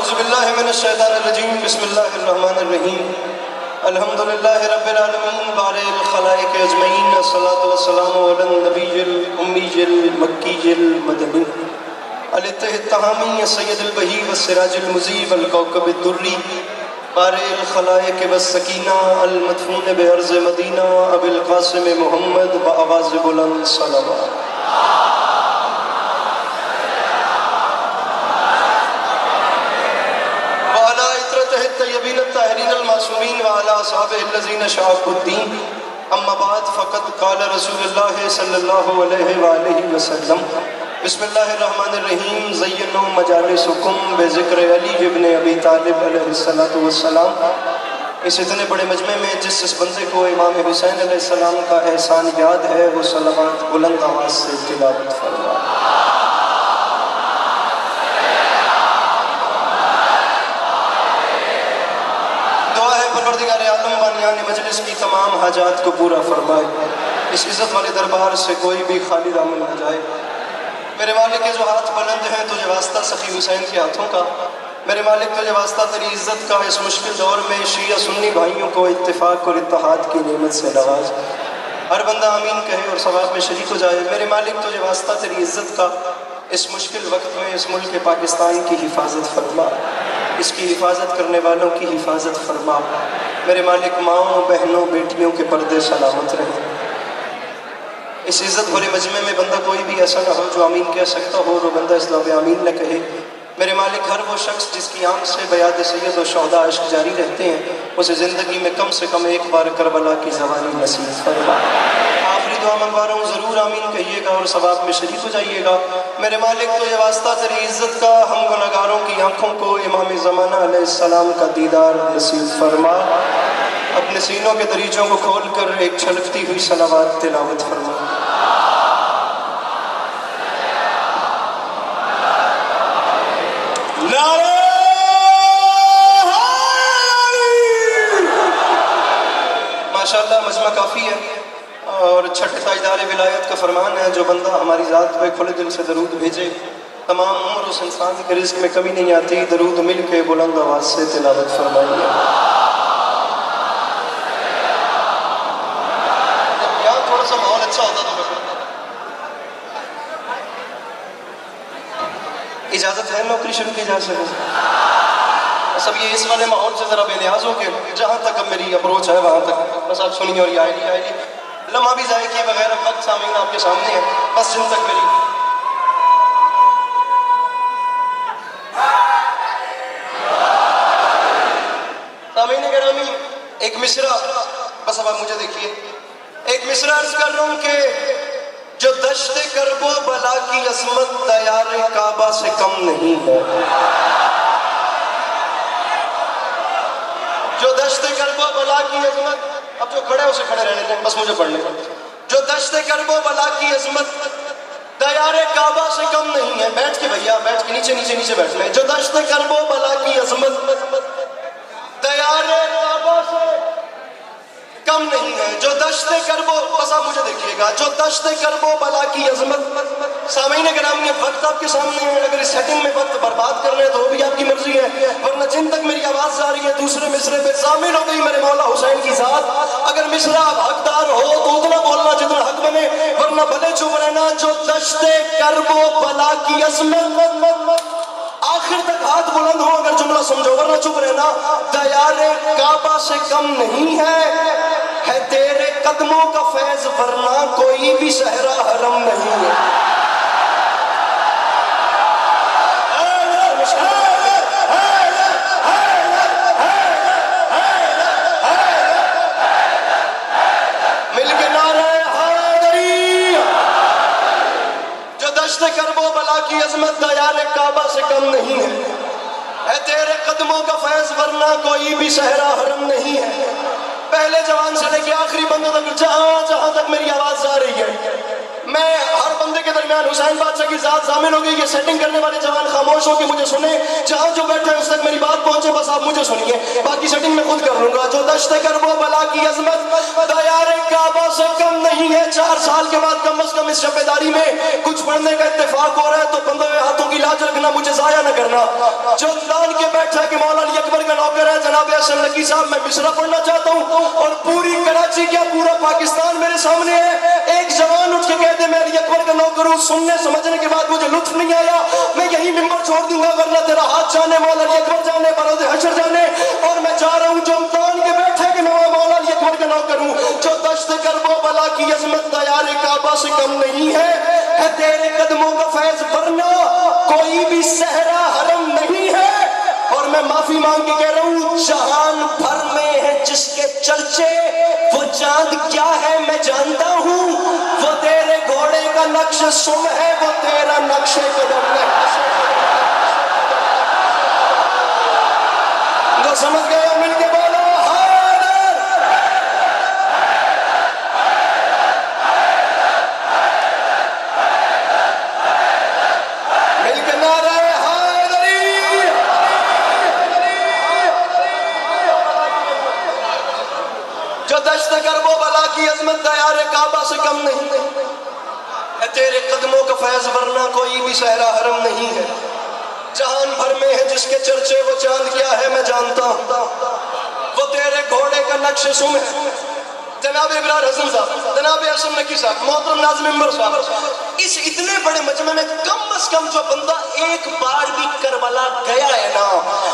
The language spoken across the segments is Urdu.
اعوذ باللہ من الشیطان الرجیم بسم اللہ الرحمن الرحیم الحمدللہ رب العالمین بارئ الخلائق اجمعین الصلاۃ والسلام علی النبی الامی المکی المدنی الاتح التہامی سید البہی والسراج المضیء والکوكب الدری بارئ الخلائق والسکینہ المدفون بارض مدینہ ابی القاسم محمد بآواز بلند صلوات الطیبین الطاہرین المعصومین وعلی اصحابہ الذین شاقوا الدین اما بعد فقد قال رسول اللہ صلی اللہ علیہ وآلہ وسلم بسم اللہ الرحمن الرحیم زینوا مجالسکم بذکر علی ابن ابی طالب علیہ السلام۔ اس اتنے بڑے مجمع میں جس بندے کو امام حسین علیہ السلام کا احسان یاد ہے وہ صلوات بلند آواز سے تلاوت فرمائے۔ پروردگار عالم بانیان مجلس کی تمام حاجات کو پورا فرمائے، اس عزت والے دربار سے کوئی بھی خالی دامن نہ جائے۔ میرے مالک کے جو ہاتھ بلند ہیں تجھے واسطہ سخی حسین کے ہاتھوں کا، میرے مالک تجھے واسطہ تیری عزت کا، اس مشکل دور میں شیعہ سنی بھائیوں کو اتفاق اور اتحاد کی نعمت سے نواز۔ ہر بندہ آمین کہے اور ثواب میں شریک ہو جائے۔ میرے مالک تجھے واسطہ تیری عزت کا، اس مشکل وقت میں اس ملک پاکستان کی حفاظت فرما، اس کی حفاظت کرنے والوں کی حفاظت فرما۔ میرے مالک ماؤں بہنوں بیٹیوں کے پردے سلامت رہیں۔ اس عزت بھرے مجمع میں بندہ کوئی بھی ایسا نہ ہو جو آمین کہہ سکتا ہو اور وہ بندہ اس لفظ آمین نہ کہے۔ میرے مالک ہر وہ شخص جس کی آنکھ سے بیاد سید و شہداء عشق جاری رہتے ہیں اسے زندگی میں کم سے کم ایک بار کربلا کی زواری نصیب فرما۔ آخری دعا منگوا رہا ہوں، ضرور آمین کہیے گا اور ثواب میں شریک ہو جائیے گا۔ میرے مالک تو یہ واسطہ تیری عزت کا، ہم گناہگاروں کی آنکھوں کو امام زمانہ علیہ السلام کا دیدار نصیب فرما۔ اپنے سینوں کے دریچوں کو کھول کر ایک چھلکتی ہوئی صلوات تلاوت فرما۔ ماشاءاللہ مجمع کافی ہے اور چھٹے تاجدار ولایت کا فرمان ہے، جو بندہ ہماری ذات پہ کھلے دل سے درود بھیجے تمام عمر اس انسان کے رزق میں کمی نہیں آتی۔ درود مل کے بلند آواز سے تلاوت فرمائیے۔ یہاں تھوڑا سا ماحول اچھا ہوتا تو اجازت ہے نوکری شروع کی جا سکے؟ سب یہ اس والے ماحول سے ذرا بے نیاز ہو کے جہاں تک اب میری اپروچ ہے وہاں تک بس آپ سنیے اور یہ آئے گی لمحہ بھی ضائع کیے بغیر اب وقت سامعین آپ کے سامنے ہے، بس جن تک میری سامعین گرامی ایک مصرع، بس اب آپ مجھے دیکھیے، ایک مصرع عرض کر رہا ہوں کہ جو دشت کرب و بلا کی عظمت دیار کعبہ سے کم نہیں ہے، جو دشت کرب و بلا کی عظمت، اب جو کھڑے ہیں اسے کھڑے رہنے دیں، بس مجھے پڑھنے دیں۔ جو دشت کرب و بلا کی عظمت دیار کعبہ سے کم نہیں ہے، بیٹھ کے بھیا بیٹھ کے نیچے بیٹھنا ہے۔ جو دشت کرب و بلا کی عظمت دیار کعبہ سے کم نہیں ہے، جو دشت کرب و، بس آپ مجھے دیکھیے گا، جو دشت کرب و بلا کی عظمت۔ سامعین گرامی وقت آپ کے سامنے ہے، اگر اس سیٹنگ میں وقت برباد کر رہے ہیں تو وہ بھی آپ کی مرضی ہے، ورنہ جن تک میری آواز جا رہی ہے دوسرے مصرے پہ شامل ہو گئی میرے مولا حسین کی ذات۔ اگر مصرع آپ حقدار ہو تو اتنا بولنا جتنا حق بنے، ورنہ بھلے چپ رہنا۔ جو دشت کرب و بلا کی عظمت، آخر تک ہاتھ بلند ہو اگر جملہ سمجھو ورنہ چپ رہنا، دیار کعبہ سے کم نہیں ہے تیرے قدموں کا فیض ورنہ کوئی بھی صحرا حرم نہیں ہے۔ مل کے نعرہ حیدری۔ جو دشت کرب و بلا کی عظمت دیار کعبہ سے کم نہیں ہے تیرے قدموں کا فیض ورنہ کوئی بھی صحرا حرم نہیں ہے۔ پہلے جوان سے لے کے آخری بندے تک جہاں تک میری آواز جا رہی ہے، میں ہر بندے کے درمیان حسین بادشاہ کی ذات شامل ہو گئی۔ یہ سیٹنگ کرنے والے جوان خاموش ہو کے مجھے سنیں، جہاں جو بیٹھے ہیں اس تک میری بات پہنچے، بس آپ مجھے سنیے، باقی سیٹنگ میں خود کر لوں گا۔ جو دشت کرب و بلا کی عظمت دیار کعبہ سے کم نہیں ہے، 4 سال کے بعد کم از کم اس شبیداری میں کچھ پڑھنے کا اتفاق ہو رہا ہے تو بندے ہاتھوں کی لاج رکھنا، مجھے ضائع نہ کرنا. جو لان کے بیٹھا کہ مولا علی اکبر کا نوکر ہے جناب حسن نقی صاحب، میں مصرع پڑھنا چاہتا ہوں اور پوری کراچی کیا پورا پاکستان میرے سامنے ہے. ایک جوان اٹھ کے کہہ دے میں علی اکبر کا نوکر ہوں، سننے سمجھنے کے بعد مجھے لطف نہیں آیا، میں یہی ممبر چھوڑ دوں گا، ورنہ تیرا ہاتھ جانے، مولا علی اکبر جانے، بروز حشر جانے. اور میں جا رہا ہوں جو لان کے بیٹھے کہ میں مولا علی اکبر کا نوکر ہوں. جو دشت کرب و بلا کی عظمت دیار کعبہ سے کم نہیں ہے تیرے قدموں کا فیض، ورنہ کوئی بھی صحرا حرم نہیں ہے. اور میں معافی مانگ کے کہہ رہا ہوں جہان بھر میں ہے جس کے چرچے، وہ چاند کیا ہے میں جانتا ہوں، وہ تیرے گھوڑے کا نقش سم ہے، وہ تیرا نقش قدم ہے. جو سمجھ گئے مل کے بولو حیدر. مل کے نعرہ حیدری. جو دشت کرب و بلا کی عظمت دیار کعبہ سے کم نہیں ہے تیرے قدموں کا فیض، ورنہ کوئی بھی صحرا حرم نہیں ہے. جہان بھر میں ہے جس کے چرچے، وہ چاند کیا ہے میں جانتا ہوں، وہ تیرے گھوڑے کا نقش سم ہے. جناب ابرار حسن صاحب، جناب حسن نقی صاحب، محترم ناظم ممبر صاحب، اس اتنے بڑے مجمع میں کم از کم جو بندہ ایک بار بھی کربلا گیا ہے نا،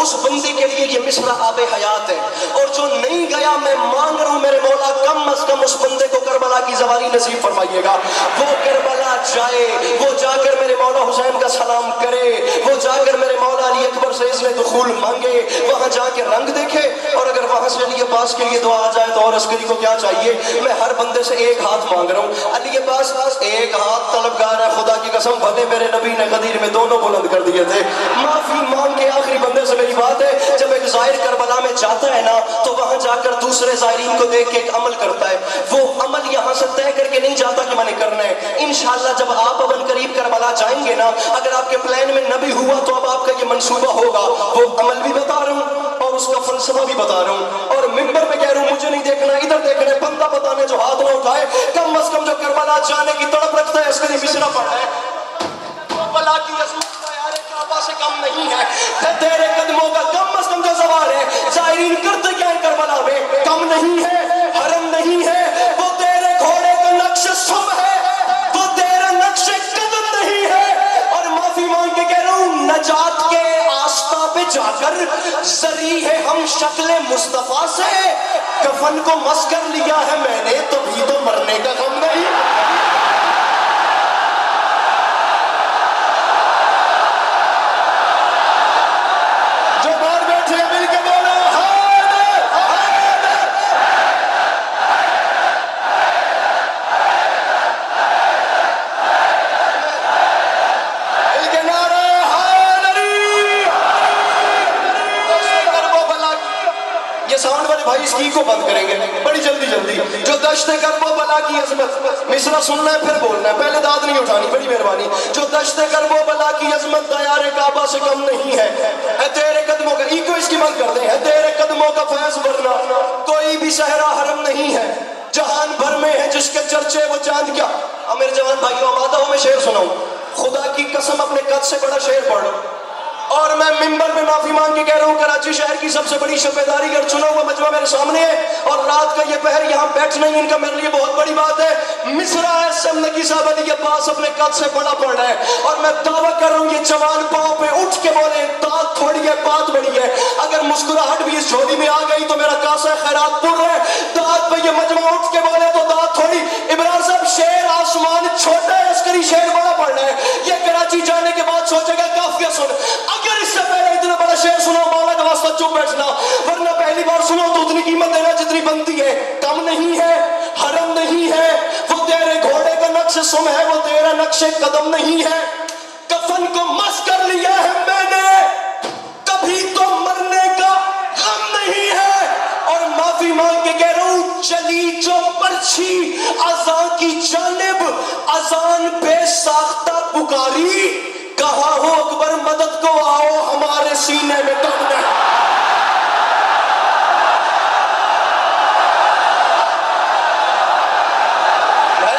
اس بندے کے لیے یہ مصرع آب حیات ہے. اور جو نہیں گیا میں مانگ رہا ہوں میرے مولا کم از کم اس بندے کو کربلا کی زواری نصیب فرمائیے گا. وہ کربلا جائے، وہ جا کر میرے مولا حسین کا سلام کرے، وہ جا کر میرے مولا علی اکبر سے اذن دخول مانگے، وہاں جا کے رنگ دیکھے. اور اگر وہاں سے علی عباس کے لیے دعا آ جائے تو اور عسکری کو کیا چاہیے. میں ہر بندے سے ایک ہاتھ مانگ رہا ہوں. علی عباس ایک ہاتھ طلبگار ہے، خدا کی قسم بھلے میرے نبی نے غدیر میں دونوں بلند کر دیے تھے. معافی مانگ کے آخری بندے سے میری بات ہے، جب ایک زائر کربلا میں جاتا ہے نا تو وہاں جا کر دوسرے زائرین کو دیکھ کے ایک عمل کرتا ہے. وہ عمل یہاں سے طے کر کے نہیں جاتا کہ میں نے کرنا ہے. انشاءاللہ جب آپ ابن قریب کربلا جائیں گے نا، اگر آپ کے پلان میں نہ بھی ہوا تو اب آپ کا یہ منصوبہ ہوگا. وہ عمل بھی بتا رہا ہوں اور اس کا فلسفہ بھی بتا رہا ہوں. اور ممبر پہ کہہ رہا ہوں مجھے نہیں دیکھنا، ادھر دیکھنا ہے. بندہ بتانے جو ہاتھ نہ اٹھائے، کم از کم جو کربلا جانے کی تڑپ رکھتا ہے اس کے لیے مصرع پڑھا ہے. کربلا کی عظمت دیار کعبہ سے کم نہیں ہے تیرے قدموں کا کم از کم جو زوال ہے. زائرین کرتے کیا ہے کربلا میں، کم نہیں ہے، حرم نہیں ہے، وہ تیرے گھوڑے کا نقش سم ہے، وہ تیرا نقش قدم نہیں ہے. اور معافی مانگ کے کہہ رہا ہوں نجات کے آستہ پہ جا کر زری ہے ہم شکل مصطفیٰ سے، کفن کو مس کر لیا ہے میں نے تو بھی تو مرنے کا غم نہیں. جو باہر بیٹھے ہیں مل کے بولو حیدر حیدر. مل کے نعرہ حیدری. کرب و بلا کی، یہ ساؤنڈ والے بھائی اس کی کو بند کریں گے بڑی جلدی جلدی. جو دشت کرب و بلا کی عظمت، مصرع سننا ہے پھر بولنا ہے، پہلے داد نہیں اٹھانی، بڑی مہربانی. جو دشت کرب و بلا کی عظمت دیار کعبہ سے کم نہیں ہے تیرے قدموں کا، ایکو اس کی بند کر دیں، ہے تیرے قدموں کا فیض، ورنہ کوئی بھی صحرا حرم نہیں ہے. جہان بھر میں ہے جس کے چرچے، وہ چاند کیا. اب میرے جوان بھائیوں آمادہ ہو میں شعر سناؤں. خدا کی قسم اپنے قد سے بڑا شعر پڑھ. اور میں ممبر میں معافی مانگ کے کہہ رہا ہوں کراچی شہر کی سب سے بڑی شبیداری اور چنا ہوا مجمع میرے سامنے ہے، اور رات کا یہ پہر یہاں بیٹھنا ہی ان کا میرے لیے بہت بڑی بات ہے. مصرع حسن نقی صاحب علی کے پاس اپنے قد سے بڑا پڑ رہا ہے. اور میں دعویٰ کر رہا ہوں یہ جوان پاؤں پہ اٹھ کے بولے داد تھوڑی ہے بات بڑی ہے. اگر مسکراہٹ بھی اس جھولی میں آ گئی تو میرا کاسہ خیرات پر ہے. داد پہ یہ مجمع اٹھ کے بولے تو داد تھوڑی. عمران صاحب شیر آسمان چھوٹا ہے، عسکری شیر بڑا پڑ رہا ہے. یہ کراچی جانے کے بعد سوچے گا کافیہ سن، اگر اس سے پہلے اتنا بڑا شعر سنو مولا کا واسطہ چپ بیٹھنا، ورنہ پہلی بار سنو تو اتنی قیمت دینا جتنی بنتی ہے. کم نہیں ہے، حرم نہیں ہے، وہ تیرے گھوڑے کا نقش سم ہے، وہ تیرا نقش قدم نہیں ہے. کفن کو مس کر لیا ہے میں نے، کبھی تو مرنے کا غم نہیں ہے. اور معافی مانگ کے کہہ رہا ہوں چلی جو پرچھی اذان کی جانب، اذان بے ساختہ پکاری، کہا ہو اکبر مدد کو آؤ ہمارے سینے میں دم ہے.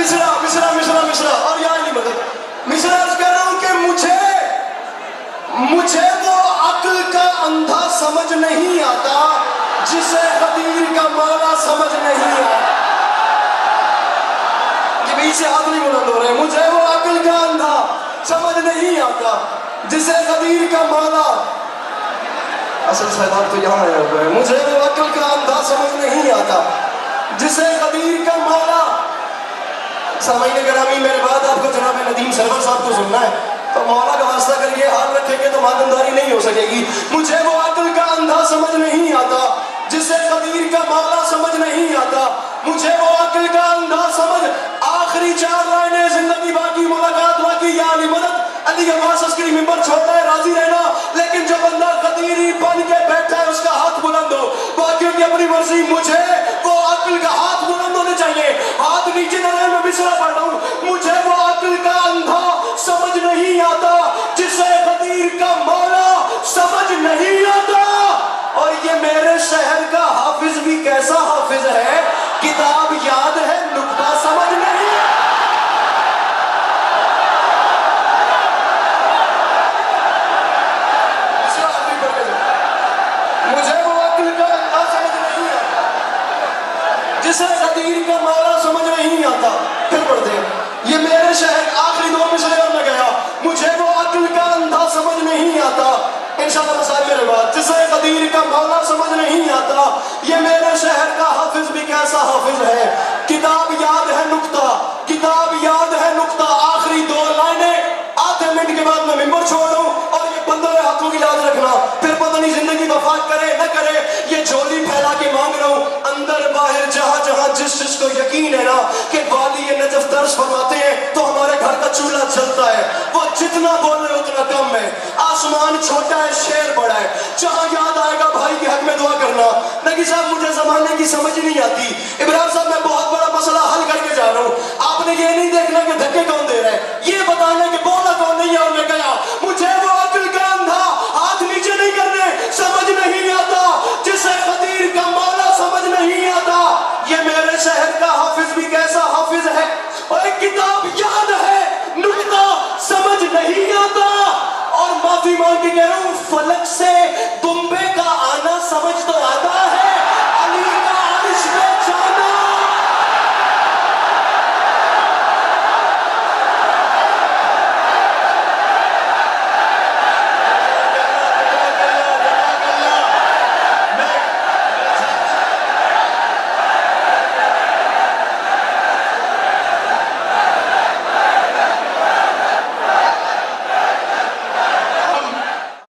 مصرع مصرع مصرع مصرع اور یا علی مدد مصرع عرض کر رہا ہوں کہ مجھے وہ عقل کا اندھا سمجھ نہیں آتا جسے قدیر کا مولا سمجھ نہیں آتا. یہ بھی سے ہاتھ نہیں بلند ہو رہے. مجھے وہ عقل کا اندھا سمجھ نہیں آتا جسے قدیر کا مولا. اصل سیدات تو یہاں آیا ہوا ہے. مجھے وہ عقل کا اندھا سمجھ نہیں آتا جسے قدیر کا مولا. سامعین گرامی میرے بعد آپ کو جناب ندیم سرور صاحب کو سننا ہے تو مولا کا واسطہ کر کے ہاتھ رکھیں گے تو ماتمداری نہیں ہو سکے گی. مجھے وہ عقل کا اندھا سمجھ نہیں آتا جسے قدیر کا مولا سمجھ نہیں آتا. مجھے وہ عقل کا اندھا سمجھ. آخری 4 لائنیں زندگی باقی ملاقات باقی یا علی مدد علی عباس عسکری ممبر چھوڑتا ہے راضی رہنا لیکن جو بندہ قدیری بن کے بیٹھا ہے اس کا ہاتھ بلند ہو. باقیوں کی اپنی مرضی. مجھے وہ عقل کا ہاتھ بلند ہونے چاہیے. ہاتھ نیچے نہ رہے. میں مصرع پڑھ رہا ہوں. مجھے وہ عقل کا اندھا سمجھ نہیں آتا جسے قدیر کا مولا سمجھ نہیں آتا. اور یہ میرے شہر کا حافظ بھی کیسا حافظ ہے. کتاب یاد ہے نقطہ سمجھ نہیں. مجھے وہ عقل کا اندھا سمجھ نہیں آتا جسے قدیر کا مولا سمجھ نہیں آتا. پھر پڑھتے ہیں یہ میرے شہر. آخری 2 مصرے اور میں گیا. مجھے وہ عقل کا اندھا سمجھ نہیں آتا انشاءاللہ مسائل میرے بعد جسے قدیر کا مولا سمجھ نہیں آتا. یہ میرے شہر کا حافظ بھی کیسا حافظ ہے. کتاب یاد ہے نقطہ. کتاب یاد ہے نقطہ. آخری 2 لائنیں. آدھے منٹ کے بعد میں ممبر چھوڑ دوں اور یہ بندوں کے ہاتھوں کی یاد رکھنا. پھر پتہ نہیں زندگی وفات کرے نہ کرے. یہ جھولی پھیلا کے مانگ رہا ہوں اندر باہر جہاں جہاں جس کو یقین ہے نا کہ والی نجف درس فرماتے ہیں تو ہمارے گھر کا چولہا جلتا ہے. وہ جتنا بولے اتنا کم ہے. آسمان چھوٹا ہے شیر بڑا ہے. جہاں یاد آئے گا بھائی کے حق میں دعا کرنا. نگی صاحب مجھے زمانے کی سمجھ نہیں آتی. ابراہیم صاحب میں بہت بڑا مسئلہ حل کر کے جا رہا ہوں. آپ نے یہ نہیں دیکھنا کہ دھکے کون دے رہا ہے. یہ بتانا کہ بولا کون نہیں ہے. اور میں گیا. مجھے وہ عقل کا اندھا ہاتھ نیچے نہیں کرنے سمجھ نہیں آتا جسے قدیر کا مولا سمجھ نہیں آتا. یہ میرے شہر کا حافظ بھی کیسا حافظ ہے. اور ایک کتاب یاد ہے نقطہ سمجھ نہیں آتا. اور معافی مانگ کے کہہ رہا ہوں فلک سے دمبے